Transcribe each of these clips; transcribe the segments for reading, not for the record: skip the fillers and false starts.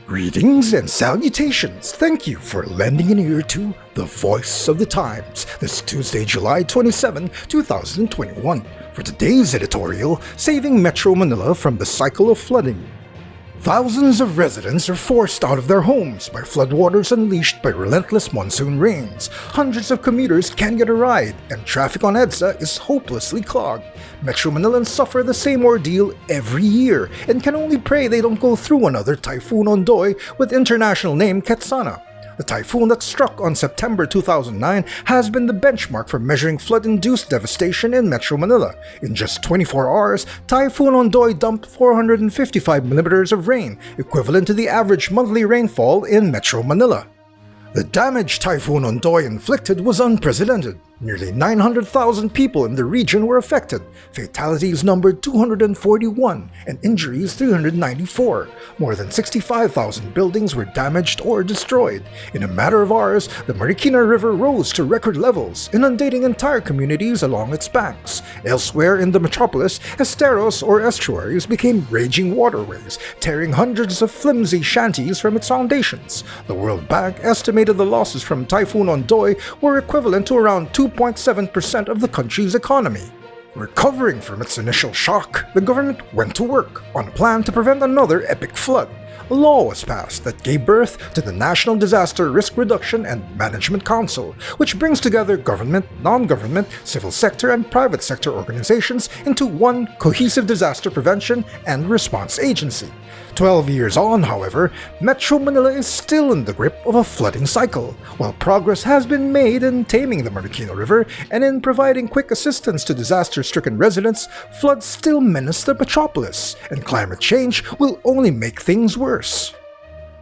Greetings and salutations. Thank you for lending an ear to the Voice of the Times this Tuesday, July 27, 2021. For today's editorial, Saving Metro Manila from the Cycle of Flooding. Thousands of residents are forced out of their homes by floodwaters unleashed by relentless monsoon rains. Hundreds of commuters can't get a ride, and traffic on EDSA is hopelessly clogged. Metro Manilans suffer the same ordeal every year and can only pray they don't go through another Typhoon Ondoy with international name Ketsana. The typhoon that struck on September 2009 has been the benchmark for measuring flood-induced devastation in Metro Manila. In just 24 hours, Typhoon Ondoy dumped 455 millimeters of rain, equivalent to the average monthly rainfall in Metro Manila. The damage Typhoon Ondoy inflicted was unprecedented. Nearly 900,000 people in the region were affected. Fatalities numbered 241 and injuries 394. More than 65,000 buildings were damaged or destroyed. In a matter of hours, the Marikina River rose to record levels, inundating entire communities along its banks. Elsewhere in the metropolis, esteros or estuaries became raging waterways, tearing hundreds of flimsy shanties from its foundations. The World Bank estimated the losses from Typhoon Ondoy were equivalent to around 2.7% of the country's economy. Recovering from its initial shock, the government went to work on a plan to prevent another epic flood. A law was passed that gave birth to the National Disaster Risk Reduction and Management Council, which brings together government, non-government, civil sector, and private sector organizations into one cohesive disaster prevention and response agency. 12 years on, however, Metro Manila is still in the grip of a flooding cycle. While progress has been made in taming the Marikina River and in providing quick assistance to disaster-stricken residents, floods still menace the metropolis, and climate change will only make things worse.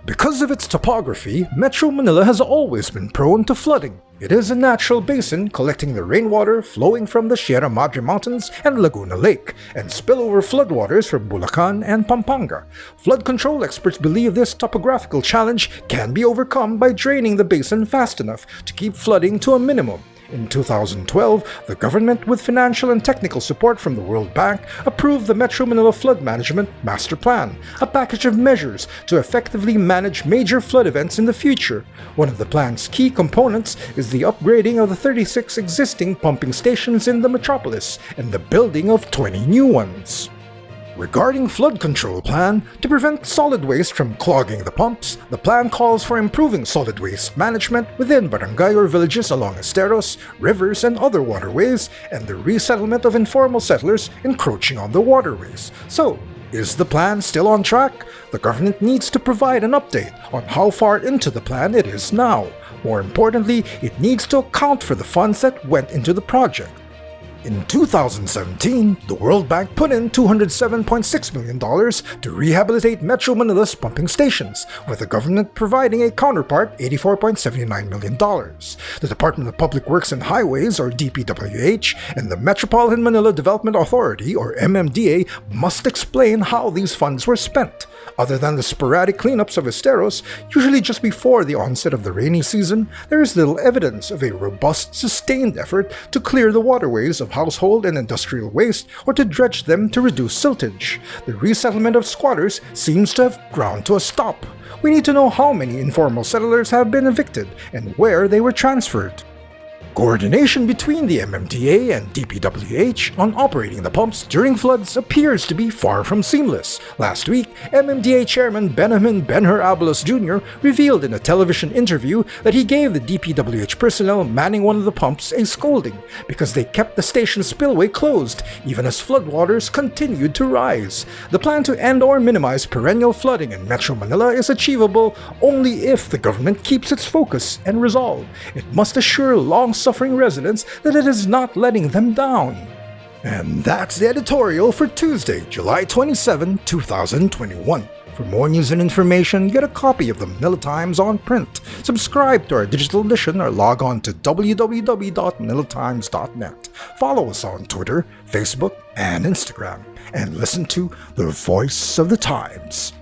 Because of its topography, Metro Manila has always been prone to flooding. It is a natural basin collecting the rainwater flowing from the Sierra Madre Mountains and Laguna Lake, and spillover floodwaters from Bulacan and Pampanga. Flood control experts believe this topographical challenge can be overcome by draining the basin fast enough to keep flooding to a minimum. In 2012, the government, with financial and technical support from the World Bank, approved the Metro Manila Flood Management Master Plan, a package of measures to effectively manage major flood events in the future. One of the plan's key components is the upgrading of the 36 existing pumping stations in the metropolis and the building of 20 new ones. Regarding flood control plan, to prevent solid waste from clogging the pumps, the plan calls for improving solid waste management within barangay or villages along esteros, rivers, and other waterways, and the resettlement of informal settlers encroaching on the waterways. So, is the plan still on track? The government needs to provide an update on how far into the plan it is now. More importantly, it needs to account for the funds that went into the project. In 2017, the World Bank put in $207.6 million to rehabilitate Metro Manila's pumping stations, with the government providing a counterpart $84.79 million. The Department of Public Works and Highways, or DPWH, and the Metropolitan Manila Development Authority, or MMDA, must explain how these funds were spent. Other than the sporadic cleanups of esteros, usually just before the onset of the rainy season, there is little evidence of a robust, sustained effort to clear the waterways of household and industrial waste or to dredge them to reduce siltage. The resettlement of squatters seems to have ground to a stop. We need to know how many informal settlers have been evicted and where they were transferred. Coordination between the MMDA and DPWH on operating the pumps during floods appears to be far from seamless. Last week, MMDA Chairman Benjamin Ben-Hur Abalos Jr. revealed in a television interview that he gave the DPWH personnel manning one of the pumps a scolding because they kept the station's spillway closed, even as floodwaters continued to rise. The plan to end or minimize perennial flooding in Metro Manila is achievable only if the government keeps its focus and resolve. It must assure long-suffering residents that it is not letting them down. And that's the editorial for Tuesday, July 27, 2021. For more news and information, get a copy of the Manila Times on print. Subscribe to our digital edition or log on to www.manilatimes.net. Follow us on Twitter, Facebook, and Instagram. And listen to the Voice of the Times.